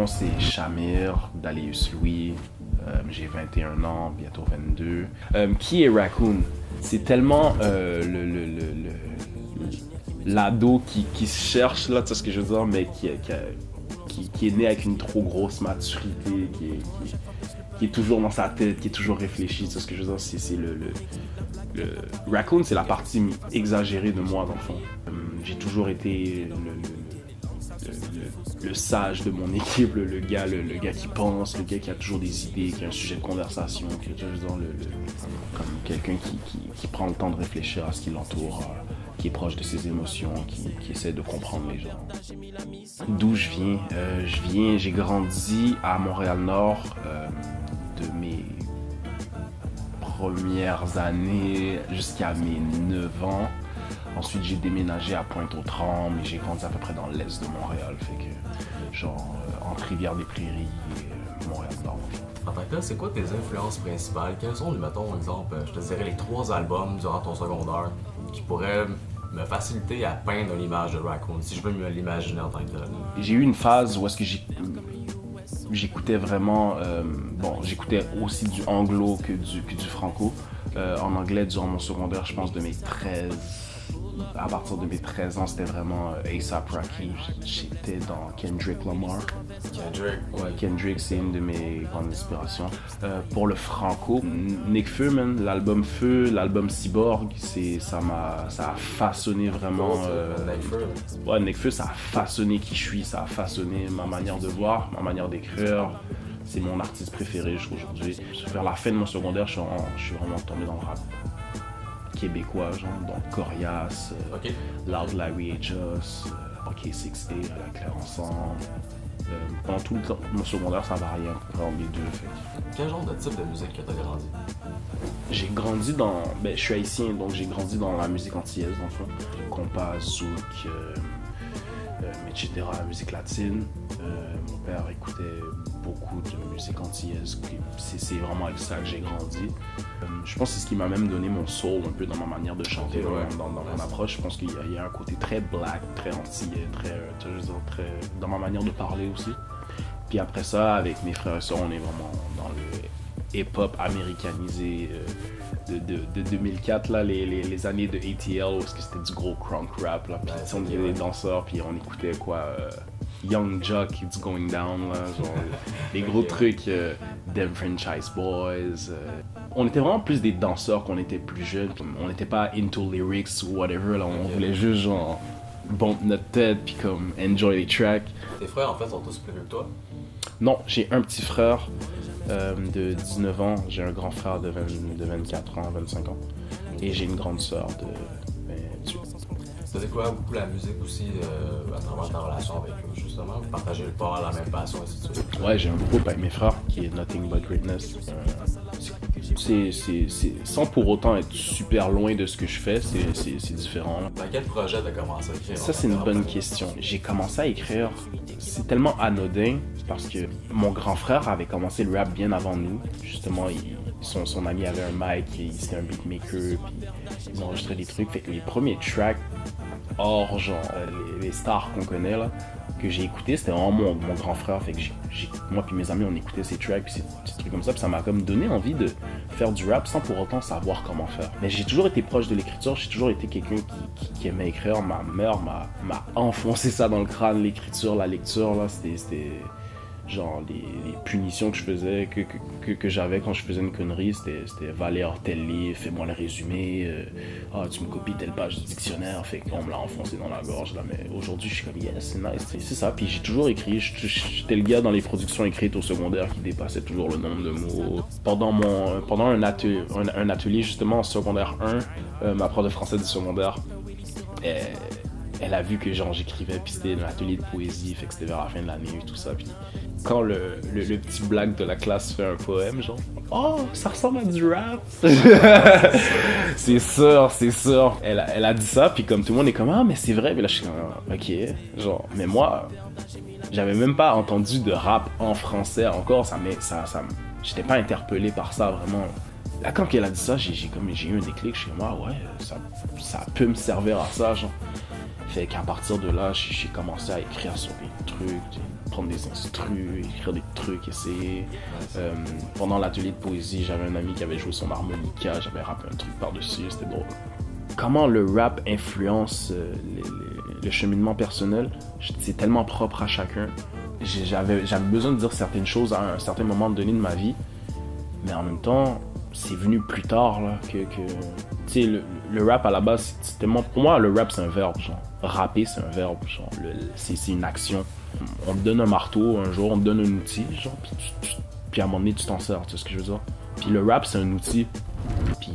nom c'est Shamir Dalius Louis. J'ai 21 ans, bientôt 22. Qui est Raccoon? C'est tellement l'ado qui se cherche, là, tu sais ce que je veux dire, mais qui est né avec une trop grosse maturité, qui est toujours dans sa tête, qui est toujours réfléchi, tu sais ce que je veux dire, c'est le Raccoon, c'est la partie exagérée de moi, dans le fond. J'ai toujours été le sage de mon équipe, le gars qui pense, le gars qui a toujours des idées, qui a un sujet de conversation, comme quelqu'un qui prend le temps de réfléchir à ce qui l'entoure, qui est proche de ses émotions, qui essaie de comprendre les gens. D'où je viens? J'ai grandi à Montréal-Nord de mes premières années jusqu'à mes 9 ans. Ensuite, j'ai déménagé à Pointe-aux-Trembles et j'ai grandi à peu près dans l'est de Montréal. Fait que, genre, entre Rivière-des-Prairies et Montréal-Nord. En tant que là, c'est quoi tes influences principales? Quels sont, mettons, exemple, je te dirais les 3 albums durant ton secondaire qui pourraient me faciliter à peindre l'image de Raccoon, si je veux me l'imaginer en tant que tel? J'ai eu une phase où est-ce que j'écoutais vraiment... j'écoutais aussi du anglo que du franco. En anglais, durant mon secondaire, je pense à partir de mes 13 ans, c'était vraiment A$AP Rocky. J'étais dans Kendrick Lamar. Kendrick, c'est une de mes grandes inspirations. Pour le franco, Nick Feu, man, l'album Feu, l'album Cyborg, ça a façonné vraiment... Nick Feu, ça a façonné qui je suis, ça a façonné ma manière de voir, ma manière d'écrire. C'est mon artiste préféré aujourd'hui. Vers la fin de mon secondaire, je suis vraiment tombé dans le rap québécois, genre, donc Corias, Loud Larry et Joss, OK6A, La Claire Ensemble. Pendant tout le temps, mon secondaire, ça variait entre les deux. Quel genre de type de musique que tu as grandi? J'ai grandi dans... je suis haïtien, donc j'ai grandi dans la musique antillaise, dans le fond. Compas, zouk, etc., la musique latine. Mon père écoutait beaucoup de musique antillaise. C'est vraiment avec ça que j'ai grandi. Je pense que c'est ce qui m'a même donné mon soul un peu dans ma manière de chanter, dans mon approche. Je pense qu'il y a un côté très black, très antillais, très dans ma manière de parler aussi. Puis après ça, avec mes frères et sœurs, on est vraiment dans le hip-hop américanisé de 2004, là, les années de ATL, où c'était du gros crunk rap, là, puis on était des danseurs, puis on écoutait Young Jock, It's Going Down, là, genre les gros trucs, Them Franchise Boys. On était vraiment plus des danseurs qu'on était plus jeunes, on n'était pas into lyrics ou whatever, là, on voulait juste genre bump notre tête, puis comme enjoy les tracks. Tes frères en fait sont tous plus vieux que toi? Non, j'ai un petit frère de 19 ans, j'ai un grand frère de 24 ans, 25 ans, et j'ai une grande sœur de 28. Tu as découvert beaucoup la musique aussi à travers ta relation avec eux, justement, partager le port, la même passion, ainsi de suite. Ouais, j'ai un groupe avec mes frères qui est Nothing But Greatness. C'est sans pour autant être super loin de ce que je fais, c'est différent. Là. Dans quel projet t'as commencé à écrire? Ça, c'est une bonne question. J'ai commencé à écrire, c'est tellement anodin, parce que mon grand frère avait commencé le rap bien avant nous. Justement, son ami avait un mic, c'était un beatmaker, puis ils enregistraient des trucs. Fait que les premiers tracks, hors genre les stars qu'on connaît là, que j'ai écouté, c'était vraiment mon grand frère. Fait que moi puis mes amis, on écoutait ces tracks, puis ces trucs comme ça, puis ça m'a comme donné envie de faire du rap sans pour autant savoir comment faire. Mais j'ai toujours été proche de l'écriture, j'ai toujours été quelqu'un qui aimait écrire. Ma mère m'a enfoncé ça dans le crâne, l'écriture, la lecture, là, c'était genre les punitions que je faisais, que j'avais quand je faisais une connerie, c'était va lire tel livre, fais-moi le résumé, tu me copies telle page du dictionnaire, fait qu'on me l'a enfoncé dans la gorge là. Mais aujourd'hui je suis comme yes, c'est nice, c'est ça. Puis j'ai toujours écrit, j'étais le gars dans les productions écrites au secondaire qui dépassait toujours le nombre de mots. Pendant un atelier justement en secondaire 1, ma prof de français du secondaire, elle a vu que genre j'écrivais, puis c'était un atelier de poésie, fait que c'était vers la fin de l'année et tout ça. Puis quand le petit blague de la classe fait un poème, genre « Oh, ça ressemble à du rap! » C'est sûr. Elle a dit ça, puis comme tout le monde est comme « Ah, mais c'est vrai! » Mais là, je suis comme « Ok. » Genre, mais moi, j'avais même pas entendu de rap en français encore, j'étais pas interpellé par ça, vraiment. Là, quand elle a dit ça, j'ai eu un déclic, je suis comme « Ah ouais, ça peut me servir à ça, genre. » Fait qu'à partir de là, j'ai commencé à écrire sur des trucs, prendre des instrus, écrire des trucs, essayer. Pendant l'atelier de poésie, j'avais un ami qui avait joué son harmonica, j'avais rappé un truc par-dessus, c'était drôle. Comment le rap influence le cheminement personnel, c'est tellement propre à chacun. J'avais besoin de dire certaines choses à un certain moment donné de ma vie, mais en même temps, c'est venu plus tard là, que tu sais, le rap à la base, c'est tellement... Pour moi, le rap, c'est un verbe, genre. Rapper, c'est un verbe, genre. C'est une action. On te donne un marteau, un jour, on te donne un outil, genre, puis à un moment donné, tu t'en sers, tu sais ce que je veux dire? Puis le rap, c'est un outil, puis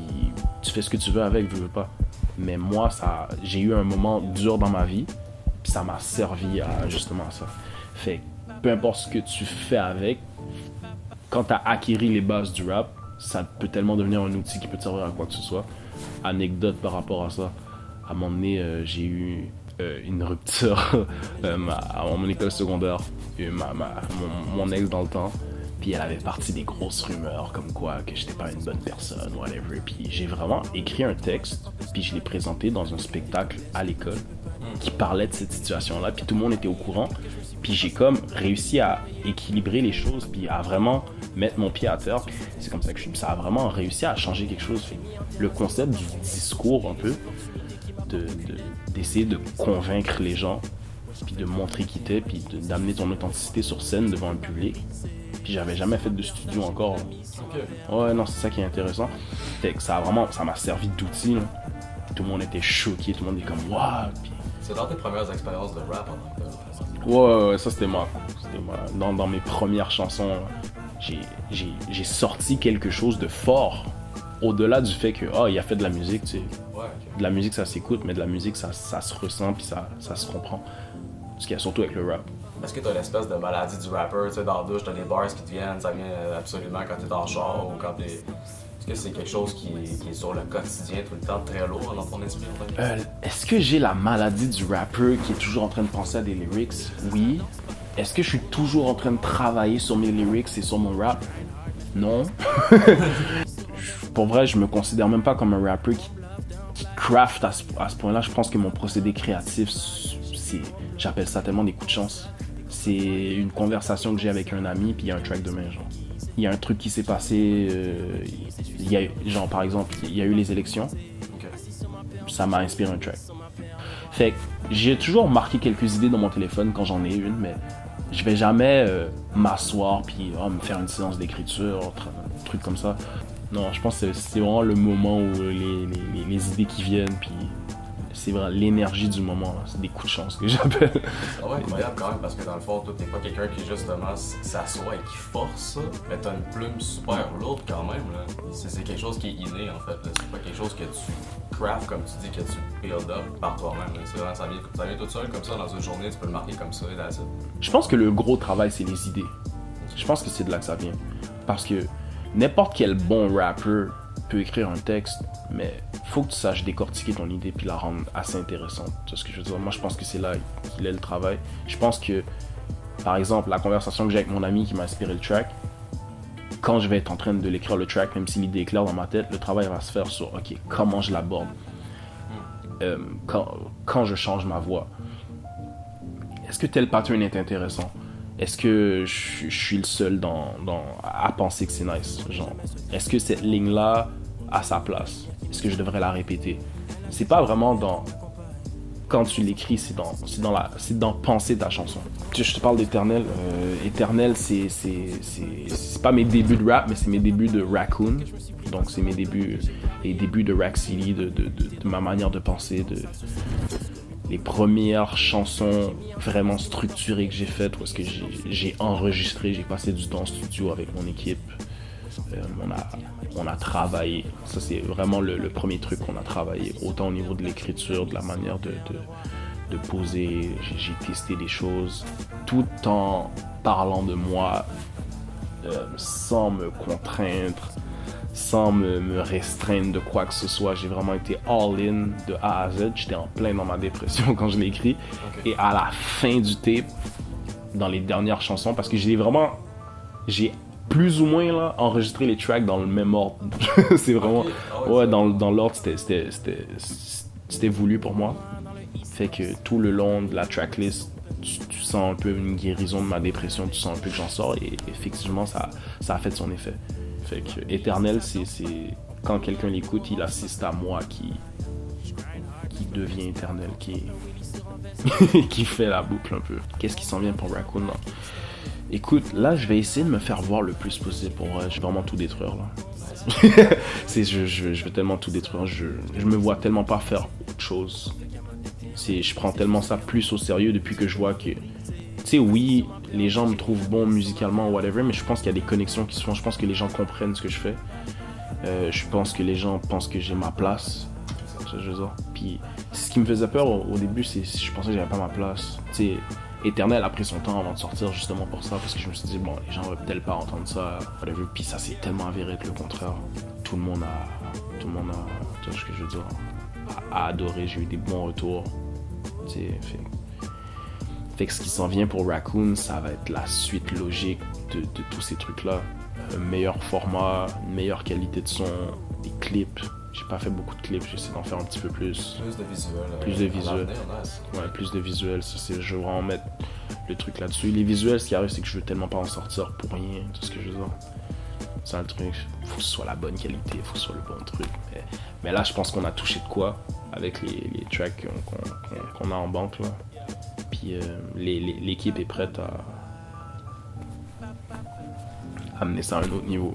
tu fais ce que tu veux avec, veux pas. Mais moi, j'ai eu un moment dur dans ma vie, puis ça m'a servi à justement ça. Fait peu importe ce que tu fais avec, quand tu as acquis les bases du rap, ça peut tellement devenir un outil qui peut te servir à quoi que ce soit. Anecdote par rapport à ça. À un moment donné, j'ai eu une rupture à mon école secondaire. Mon ex dans le temps. Puis elle avait parti des grosses rumeurs comme quoi que j'étais pas une bonne personne, whatever. Puis j'ai vraiment écrit un texte, puis je l'ai présenté dans un spectacle à l'école qui parlait de cette situation-là. Puis tout le monde était au courant. Puis j'ai comme réussi à équilibrer les choses, puis à vraiment mettre mon pied à terre. C'est comme ça que ça a vraiment réussi à changer quelque chose. Le concept du discours un peu, d'essayer de convaincre les gens, puis de montrer qui t'es, puis d'amener ton authenticité sur scène devant un public. Puis j'avais jamais fait de studio encore. Okay. Ouais, non, c'est ça qui est intéressant. Fait que ça m'a servi d'outil. Là. Tout le monde était choqué, tout le monde était comme waouh. Puis... C'est dans tes premières expériences de rap en tant que... Ouais, ça c'était moi. Dans mes premières chansons, j'ai sorti quelque chose de fort. Au-delà du fait que, il a fait de la musique, tu sais. Ouais, okay. De la musique, ça s'écoute, mais de la musique, ça se ressent, puis ça se comprend. Ce qu'il y a surtout avec le rap. Est-ce que t'as l'espèce de maladie du rapper, tu sais, dans la douche, t'as des bars qui te viennent, ça vient absolument quand t'es dans le char ou quand t'es... Est-ce que c'est quelque chose qui est sur le quotidien tout le temps, très lourd dans ton esprit? Est-ce que j'ai la maladie du rapper qui est toujours en train de penser à des lyrics? Oui. Est-ce que je suis toujours en train de travailler sur mes lyrics et sur mon rap? Non. Pour vrai, je me considère même pas comme un rapper qui craft à ce point-là. Je pense que mon procédé créatif, j'appelle ça tellement des coups de chance. C'est une conversation que j'ai avec un ami, puis il y a un track demain, genre. Il y a un truc qui s'est passé, genre par exemple, il y a eu les élections. Okay. Ça m'a inspiré un track. Fait que j'ai toujours marqué quelques idées dans mon téléphone quand j'en ai une, mais je vais jamais m'asseoir puis me faire une séance d'écriture, un truc comme ça. Non, je pense que c'est vraiment le moment où les idées qui viennent, puis c'est vraiment l'énergie du moment. Là. C'est des coups de chance que j'appelle. C'est vraiment incroyable quand même, parce que dans le fond, toi, t'es pas quelqu'un qui justement s'assoit et qui force ça, mais t'as une plume super lourde quand même. Là. C'est quelque chose qui est inné en fait. Là. C'est pas quelque chose que tu craft, comme tu dis, que tu build up par toi-même. C'est vraiment, ça vient tout seul comme ça dans une journée, tu peux le marquer comme ça et that's it. Je pense que le gros travail, c'est les idées. Je pense que c'est de là que ça vient. Parce que n'importe quel bon rapper peut écrire un texte, mais faut que tu saches décortiquer ton idée puis la rendre assez intéressante. Tu sais ce que je veux dire? Moi, je pense que c'est là qu'il est le travail. Je pense que, par exemple, la conversation que j'ai avec mon ami qui m'a inspiré le track, quand je vais être en train de l'écrire le track, même si l'idée est claire dans ma tête, le travail va se faire sur, ok, comment je l'aborde? Quand je change ma voix, est-ce que tel pattern est intéressant? Est-ce que je suis le seul à penser que c'est nice? Genre, est-ce que cette ligne-là a sa place? Est-ce que je devrais la répéter? C'est pas vraiment dans... Quand tu l'écris, c'est dans penser ta chanson. Je te parle d'Éternel. Éternel, c'est pas mes débuts de rap, mais c'est mes débuts de Raccoon. Donc c'est les débuts de Rack City, de ma manière de penser, les premières chansons vraiment structurées que j'ai faites, où est-ce que j'ai enregistré, j'ai passé du temps en studio avec mon équipe. On a travaillé. Ça, c'est vraiment le premier truc qu'on a travaillé. Autant au niveau de l'écriture, de la manière de poser. J'ai testé des choses tout en parlant de moi, sans me contraindre, sans me restreindre de quoi que ce soit. J'ai vraiment été all-in de A à Z. J'étais en plein dans ma dépression quand je l'ai écrit. Okay. Et à la fin du tape, dans les dernières chansons, parce que j'ai plus ou moins là, enregistré les tracks dans le même ordre. C'est vraiment... Okay. Ah ouais, dans l'ordre, c'était voulu pour moi. Fait que tout le long de la tracklist, tu sens un peu une guérison de ma dépression, tu sens un peu que j'en sors, et effectivement, ça a fait son effet. Fait que Éternel, c'est quand quelqu'un l'écoute, il assiste à moi qui devient éternel, qui fait la boucle un peu. Qu'est-ce qui s'en vient pour Raccoon, là? Écoute, là, je vais essayer de me faire voir le plus possible pour vrai. Je vais vraiment tout détruire, là. Je veux tellement tout détruire. Je me vois tellement pas faire autre chose. Je prends tellement ça plus au sérieux depuis que je vois que... Tu sais, oui, les gens me trouvent bon musicalement ou whatever, mais je pense qu'il y a des connexions qui se font. Je pense que les gens comprennent ce que je fais. Je pense que les gens pensent que j'ai ma place. C'est ça que je veux dire. Puis, ce qui me faisait peur au début, c'est je pensais que j'avais pas ma place. Tu sais, Éternel a pris son temps avant de sortir justement pour ça, parce que je me suis dit, bon, les gens vont peut-être pas entendre ça, whatever. Puis ça s'est tellement avéré être le contraire. Tout le monde a, tu vois ce que je veux dire, a adoré. J'ai eu des bons retours. Tu sais, fait que ce qui s'en vient pour Raccoon, ça va être la suite logique de tous ces trucs-là. Un meilleur format, une meilleure qualité de son, des clips. J'ai pas fait beaucoup de clips, j'essaie d'en faire un petit peu plus. Plus de visuels. Plus de visuels. Ouais, plus de visuels. Je veux vraiment mettre le truc là-dessus. Les visuels, ce qui arrive, c'est que je veux tellement pas en sortir pour rien. Tout ce que je veux dire. C'est un truc. Faut que ce soit la bonne qualité, faut que ce soit le bon truc. Mais là, je pense qu'on a touché de quoi avec les tracks qu'on a en banque, là. Puis l'équipe est prête à amener ça à un autre niveau.